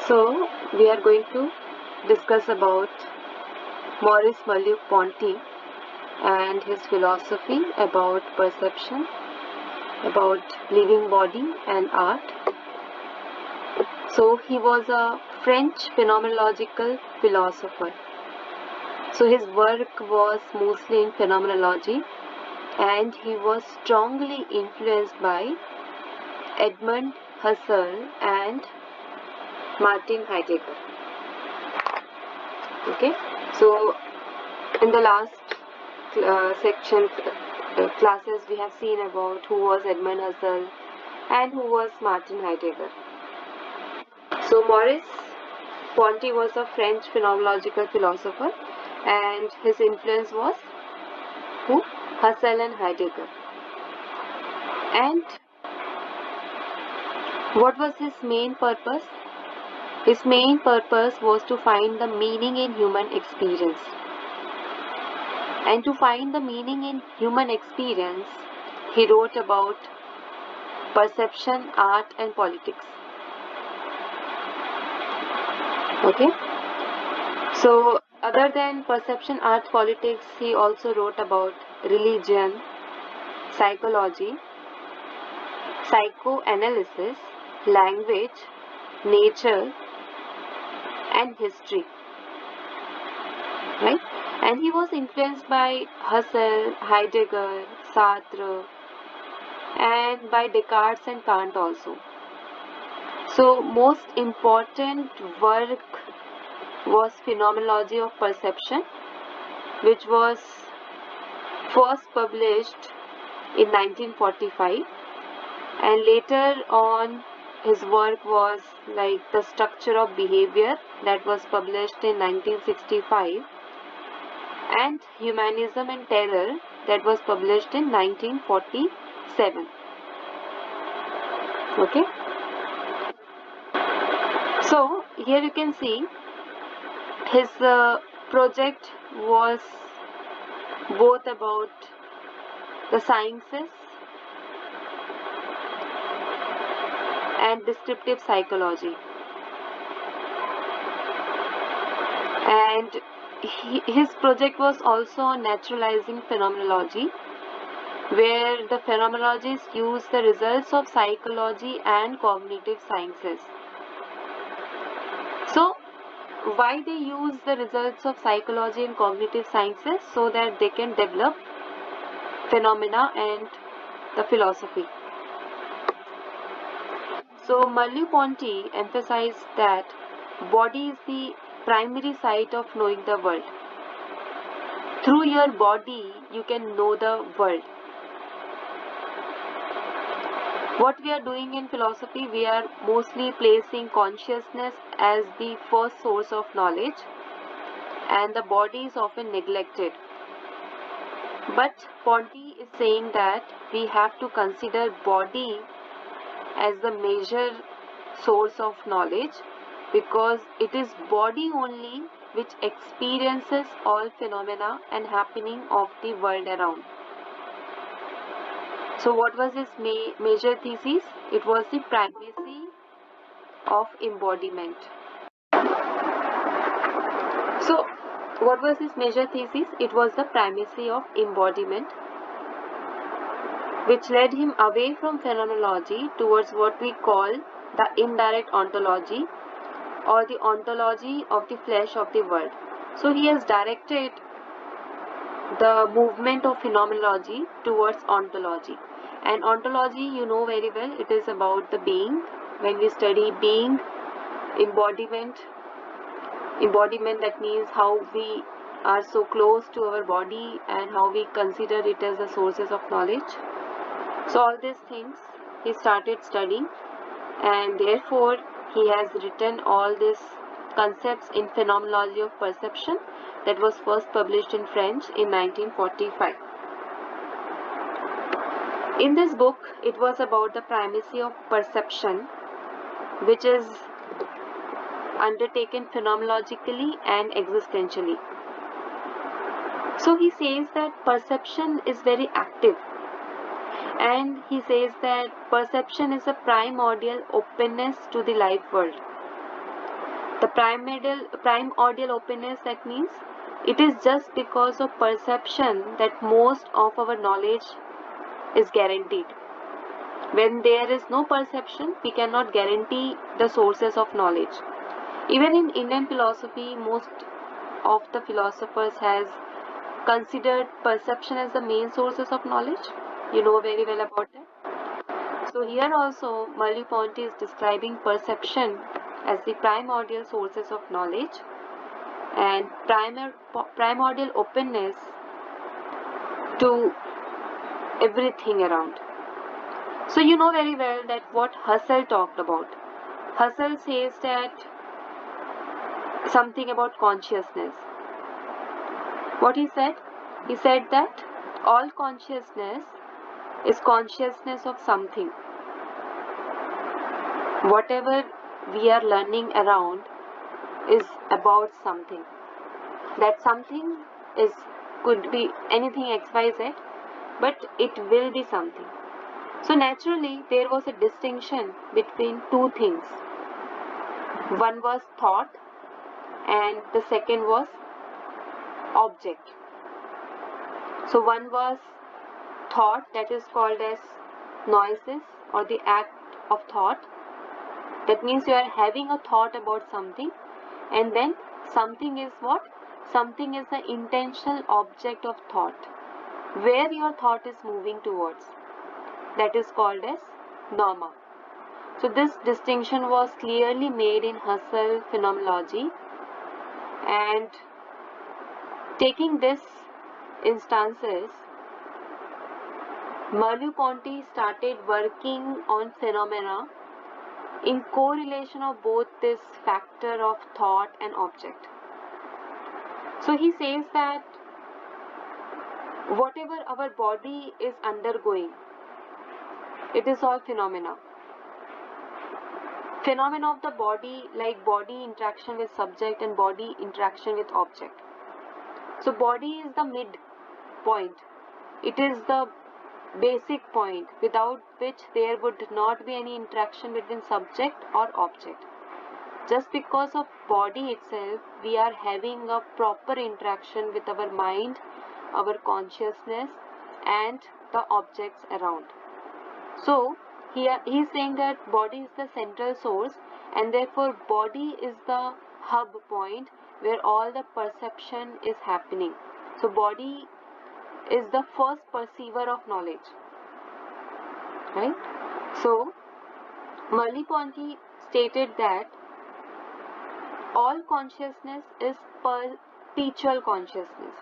So, we are going to discuss about Maurice Merleau-Ponty and his philosophy about perception, about living body and art. So, he was a French phenomenological philosopher. So, his work was mostly in phenomenology, and he was strongly influenced by Edmund Husserl and Martin Heidegger. Okay, so in the last classes we have seen about who was Edmund Husserl and who was Martin Heidegger. So Maurice Ponty was a French phenomenological philosopher, and his influence was who? Husserl and Heidegger. And what was his main purpose? His main purpose was to find the meaning in human experience. And to find the meaning in human experience, he wrote about perception, art, and politics. Okay? So, other than perception, art, politics, he also wrote about religion, psychology, psychoanalysis, language, nature, and history. Right? And he was influenced by Husserl, Heidegger, Sartre, and by Descartes and Kant also. So, most important work was Phenomenology of Perception, which was first published in 1945, and later on his work was like The Structure of Behavior, that was published in 1965, and Humanism and Terror, that was published in 1947. Okay, so here you can see his project was both about the sciences and descriptive psychology, and his project was also on naturalizing phenomenology, where the phenomenologists use the results of psychology and cognitive sciences. So, why they use the results of psychology and cognitive sciences? So that they can develop phenomena and the philosophy. So, Merleau-Ponty emphasized that body is the primary site of knowing the world. Through your body, you can know the world. What we are doing in philosophy, we are mostly placing consciousness as the first source of knowledge, and the body is often neglected. But Ponty is saying that we have to consider body as the major source of knowledge, because it is body only which experiences all phenomena and happening of the world around. So what was his major thesis? It was the primacy of embodiment. So what was his major thesis? It was the primacy of embodiment, which led him away from phenomenology towards what we call the indirect ontology, or the ontology of the flesh of the world. So he has directed the movement of phenomenology towards ontology. And ontology, you know very well, it is about the being. When we study being, embodiment, that means how we are so close to our body and how we consider it as the sources of knowledge. So all these things he started studying, and therefore he has written all these concepts in Phenomenology of Perception, that was first published in French in 1945. In this book, it was about the primacy of perception, which is undertaken phenomenologically and existentially. So he says that perception is very active, and he says that perception is a primordial openness to the life world. The primordial openness, that means it is just because of perception that most of our knowledge is guaranteed. When there is no perception, we cannot guarantee the sources of knowledge. Even in Indian philosophy, most of the philosophers has considered perception as the main sources of knowledge. You know very well about that. So here also Merleau-Ponty is describing perception as the primordial sources of knowledge and primordial openness to everything around. So you know very well that what Husserl talked about. Husserl says that something about consciousness. What he said? He said that all consciousness is consciousness of something. Whatever we are learning around is about something. That something could be anything XYZ, but it will be something. So naturally there was a distinction between two things. One was thought and the second was object. So one was thought, that is called as noises or the act of thought. That means you are having a thought about something, and then something is what? Something is the intentional object of thought, where your thought is moving towards. That is called as norma. So this distinction was clearly made in Husserl Phenomenology, and taking this instances, Merleau-Ponty started working on phenomena in correlation of both this factor of thought and object. So he says that whatever our body is undergoing, it is all phenomena. Phenomena of the body, like body interaction with subject and body interaction with object. So body is the mid point. It is the basic point without which there would not be any interaction between subject or object. Just because of body itself, we are having a proper interaction with our mind, our consciousness, and the objects around. So here he is saying that body is the central source, and therefore body is the hub point where all the perception is happening. So body is the first perceiver of knowledge, right? So Merleau-Ponty stated that all consciousness is perpetual consciousness.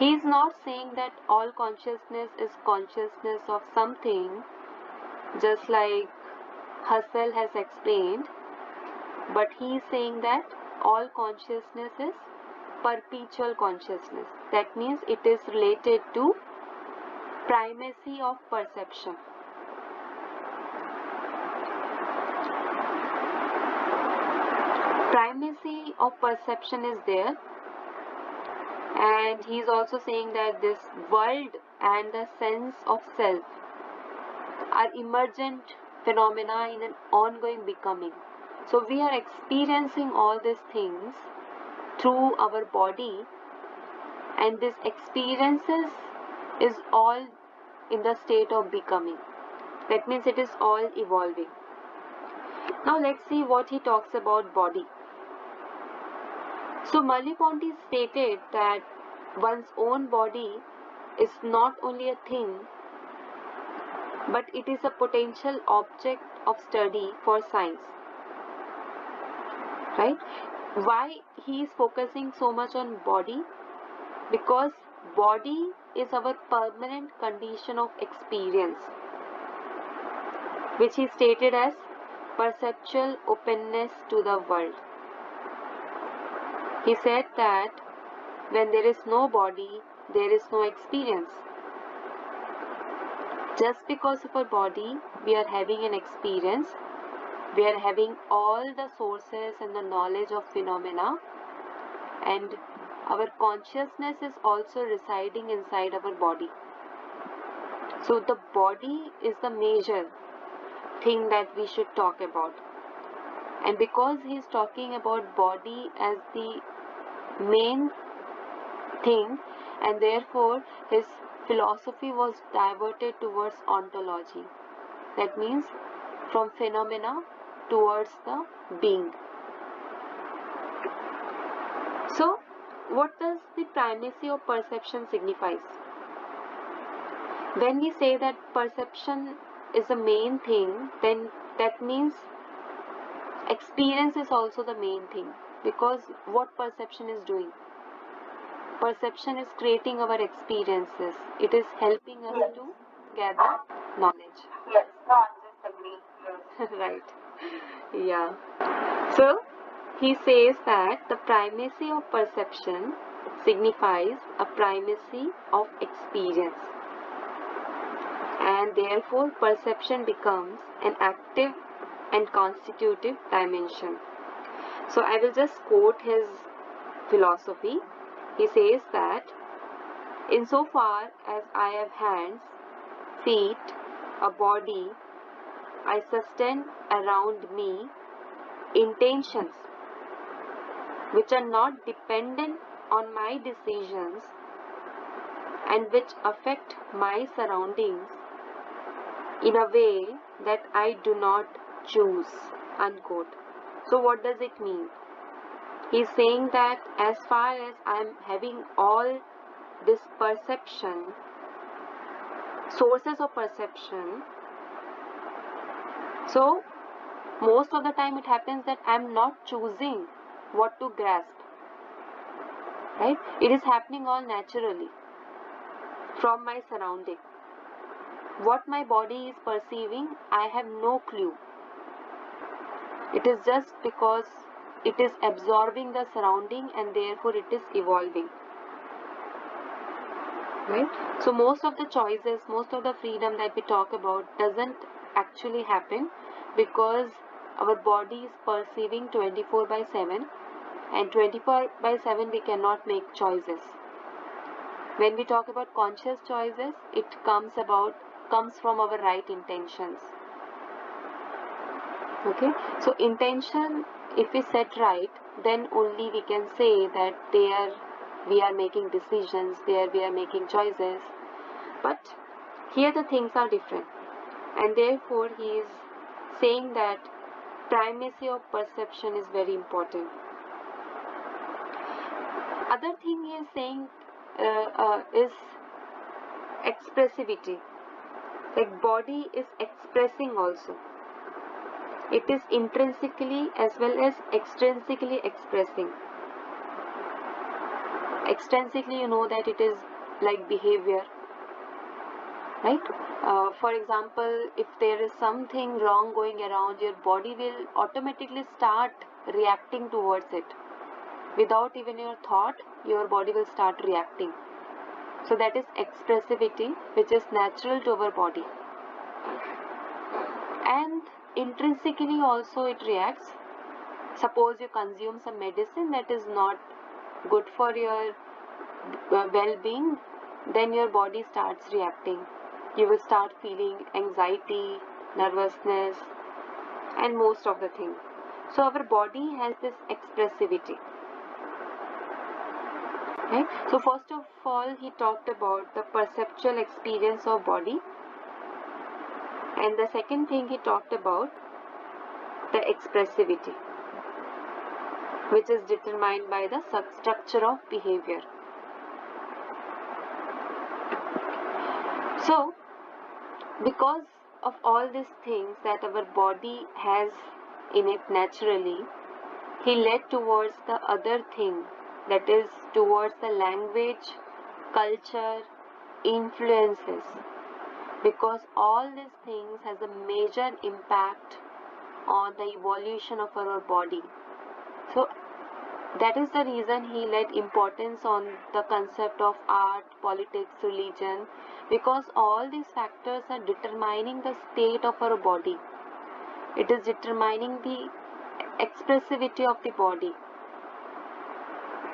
He is not saying that all consciousness is consciousness of something, just like Husserl has explained, but he is saying that all consciousness is perpetual consciousness. That means it is related to primacy of perception. Primacy of perception is there, and he is also saying that this world and the sense of self are emergent phenomena in an ongoing becoming. So we are experiencing all these things through our body, and this experiences is all in the state of becoming. That means it is all evolving. Now let's see what he talks about body. So Merleau-Ponty stated that one's own body is not only a thing, but it is a potential object of study for science. Right? Why he is focusing so much on body? Because body is our permanent condition of experience, which he stated as perceptual openness to the world. He said that when there is no body, there is no experience. Just because of our body, we are having an experience. We are having all the sources and the knowledge of phenomena, and our consciousness is also residing inside our body. So the body is the major thing that we should talk about. And because he is talking about body as the main thing, and therefore his philosophy was diverted towards ontology. That means from phenomena towards the being. So, what does the primacy of perception signifies? When we say that perception is the main thing, then that means experience is also the main thing, because what perception is doing? Perception is creating our experiences. It is helping us to gather knowledge. Yes, no, I just agree. Yes. Right. Yeah. So, he says that the primacy of perception signifies a primacy of experience, and therefore perception becomes an active and constitutive dimension. So I will just quote his philosophy. He says that insofar as I have hands, feet, a body, I sustain around me intentions which are not dependent on my decisions and which affect my surroundings in a way that I do not choose, unquote. So what does it mean? He's saying that as far as I'm having all this perception, sources of perception, so most of the time it happens that I'm not choosing what to grasp, right? It is happening all naturally from my surrounding. What my body is perceiving, I have no clue. It is just because it is absorbing the surrounding and therefore it is evolving. Right? So most of the choices, most of the freedom that we talk about doesn't actually happen because our body is perceiving 24/7, and 24/7 we cannot make choices. When we talk about conscious choices, it comes from our right intentions. Okay, so intention, if we set right, then only we can say that there we are making decisions, there we are making choices. But here the things are different, and therefore he is saying that primacy of perception is very important. Other thing he is saying is expressivity. Like body is expressing also. It is intrinsically as well as extrinsically expressing. Extrinsically, you know that it is like behavior, right? For example, if there is something wrong going around, your body will automatically start reacting towards it. Without even your thought, your body will start reacting. So that is expressivity, which is natural to our body. And intrinsically also it reacts. Suppose you consume some medicine that is not good for your well-being, then your body starts reacting. You will start feeling anxiety, nervousness, and most of the things. So our body has this expressivity. Right? So first of all, he talked about the perceptual experience of body, and the second thing he talked about the expressivity, which is determined by the structure of behavior. So, because of all these things that our body has in it naturally, he led towards the other thing, that is towards the language, culture, influences, because all these things has a major impact on the evolution of our body. So that is the reason he laid importance on the concept of art, politics, religion, because all these factors are determining the state of our body. It is determining the expressivity of the body.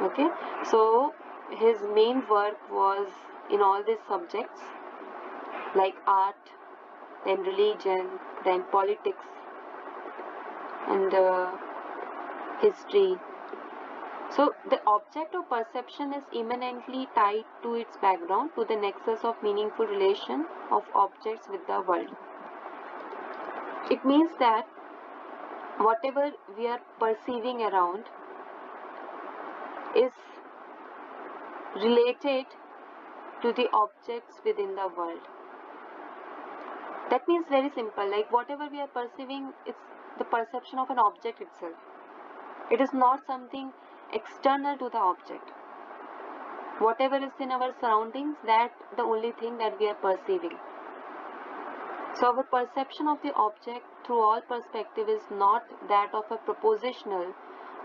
Okay, so his main work was in all these subjects like art, then religion, then politics, and history. So the object of perception is immanently tied to its background, to the nexus of meaningful relation of objects with the world. It means that whatever we are perceiving around is related to the objects within the world. That means very simple, like whatever we are perceiving, it's the perception of an object itself. It is not something external to the object. Whatever is in our surroundings, that's the only thing that we are perceiving. So our perception of the object through all perspective is not that of a propositional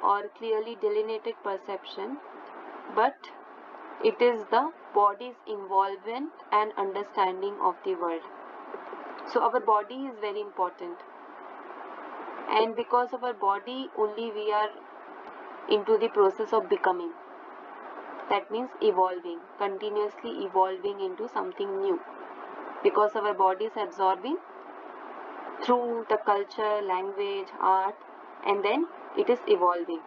or clearly delineated perception, but it is the body's involvement and understanding of the world. So our body is very important, and because of our body only we are into the process of becoming. That means evolving, continuously evolving into something new, because our body is absorbing through the culture, language, art, and then it is evolving.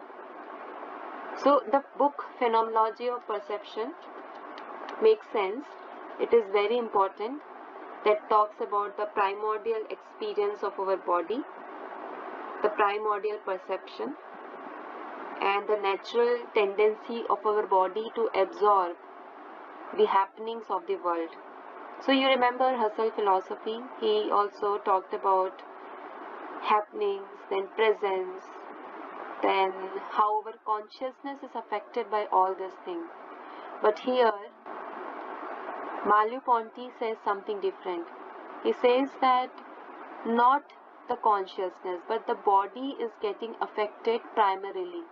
So the book Phenomenology of Perception makes sense. It is very important, that talks about the primordial experience of our body, the primordial perception, and the natural tendency of our body to absorb the happenings of the world. So you remember Husserl philosophy, he also talked about happenings, then presence, then how our consciousness is affected by all these things. But here Merleau-Ponty says something different. He says that not the consciousness, but the body is getting affected primarily.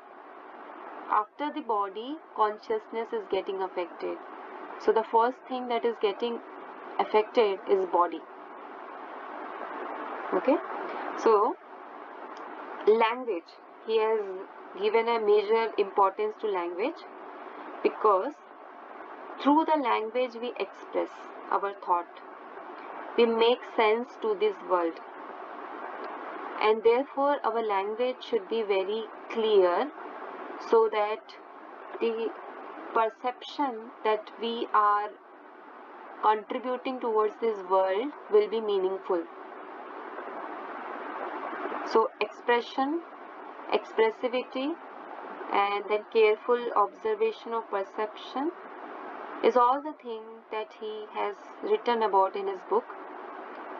After the body, consciousness is getting affected. So the first thing that is getting affected is body. Okay? So, language. He has given a major importance to language, because through the language we express our thought. We make sense to this world. And therefore our language should be very clear, so that the perception that we are contributing towards this world will be meaningful. So expression, expressivity, and then careful observation of perception is all the things that he has written about in his book.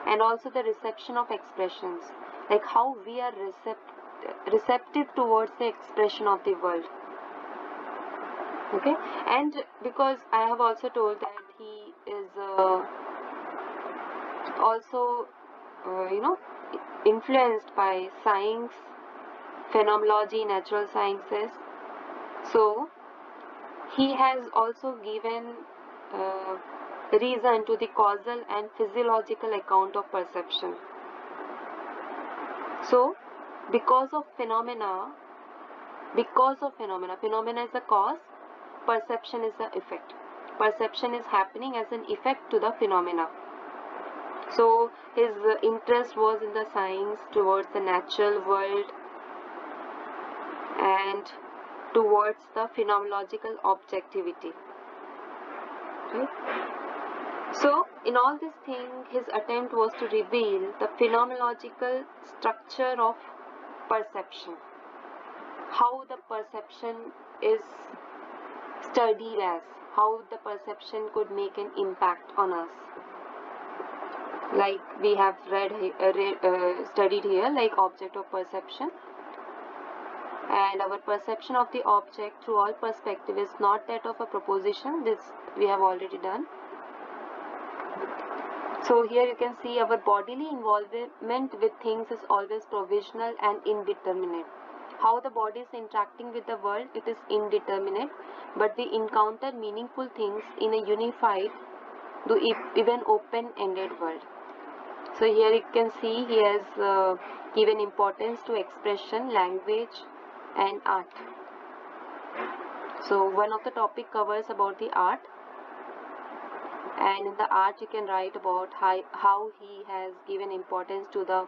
And also the reception of expressions, like how we are receptive towards the expression of the world. Okay, and because I have also told that he is also influenced by science, phenomenology, natural sciences. So he has also given reason to the causal and physiological account of perception. So because of phenomena is the cause, perception is the effect. Perception is happening as an effect to the phenomena. So his interest was in the science, towards the natural world, and towards the phenomenological objectivity. Right? So in all this thing, his attempt was to reveal the phenomenological structure of perception, how the perception is studied as, how the perception could make an impact on us. Like we have studied here, like object of perception. And our perception of the object through all perspective is not that of a proposition. This we have already done. So here you can see our bodily involvement with things is always provisional and indeterminate. How the body is interacting with the world, it is indeterminate, but we encounter meaningful things in a unified, though even open-ended world. So here you can see he has given importance to expression, language, and art. So one of the topic covers about the art, and in the art you can write about how he has given importance to the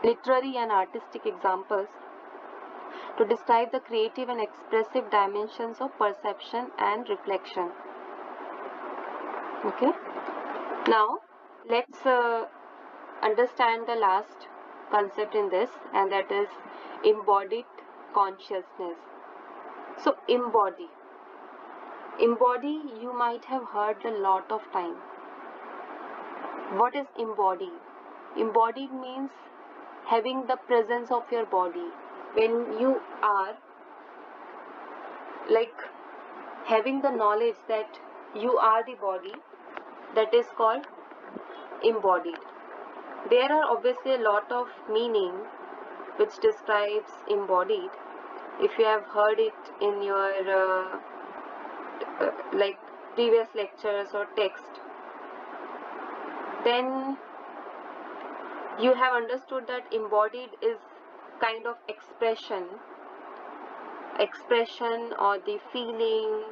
literary and artistic examples to describe the creative and expressive dimensions of perception and reflection. Okay, now let's understand the last concept in this, and that is embodied consciousness. So embody, you might have heard a lot of time. What is embody? Embodied means having the presence of your body. When you are like having the knowledge that you are the body, that is called embodied. There are obviously a lot of meaning which describes embodied. If you have heard it in your like previous lectures or text, then you have understood that embodied is kind of expression or the feeling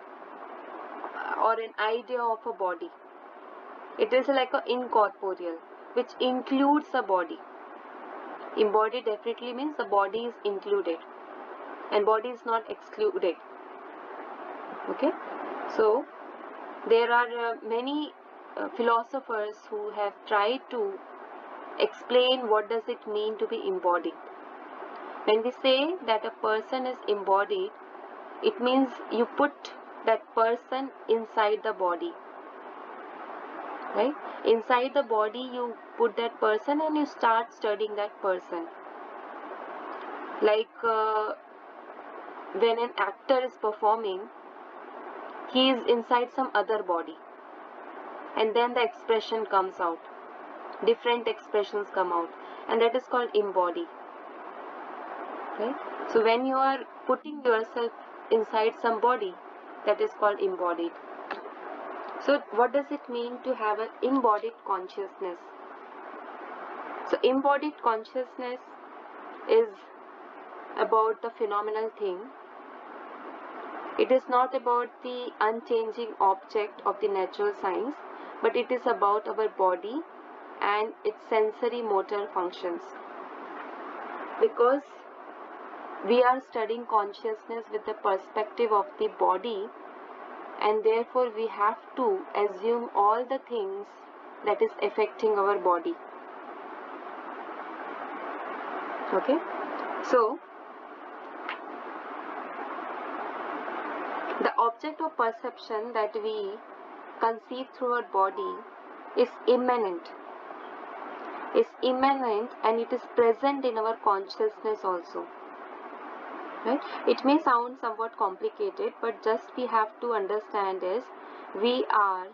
or an idea of a body. It is like an incorporeal which includes a body. Embodied definitely means the body is included and body is not excluded. Okay, so there are many philosophers who have tried to explain what does it mean to be embodied. When we say that a person is embodied, it means you put that person inside the body, right? Inside the body you put that person and you start studying that person. Like when an actor is performing, he is inside some other body, and then the expression comes out. Different expressions come out, and that is called embody. Right? So when you are putting yourself inside some body, that is called embodied. So what does it mean to have an embodied consciousness? So embodied consciousness is about the phenomenal thing. It is not about the unchanging object of the natural science, but it is about our body and its sensory motor functions. Because we are studying consciousness with the perspective of the body, and therefore we have to assume all the things that is affecting our body. Okay, so the object of perception that we conceive through our body is immanent. And it is present in our consciousness also. Right? It may sound somewhat complicated, but just we have to understand is we are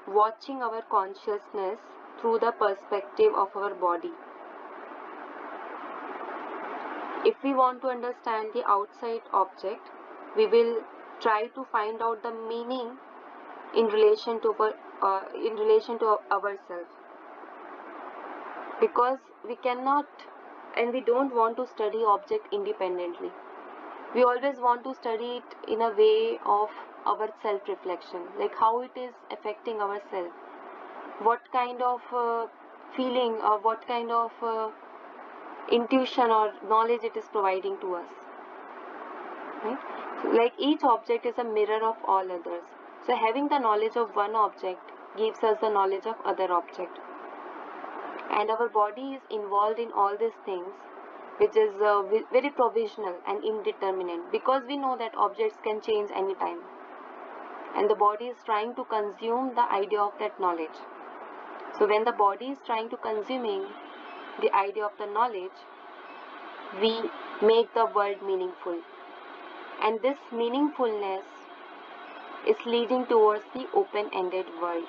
watching our consciousness through the perspective of our body. If we want to understand the outside object, we will try to find out the meaning in relation to ourselves, because we cannot and we don't want to study object independently. We always want to study it in a way of our self-reflection, like how it is affecting ourselves, what kind of feeling or what kind of intuition or knowledge it is providing to us. Right? Like each object is a mirror of all others. So having the knowledge of one object gives us the knowledge of other object. And our body is involved in all these things, which is very provisional and indeterminate, because we know that objects can change anytime. And the body is trying to consume the idea of that knowledge. So when the body is trying to consuming the idea of the knowledge, we make the world meaningful. And this meaningfulness is leading towards the open-ended world.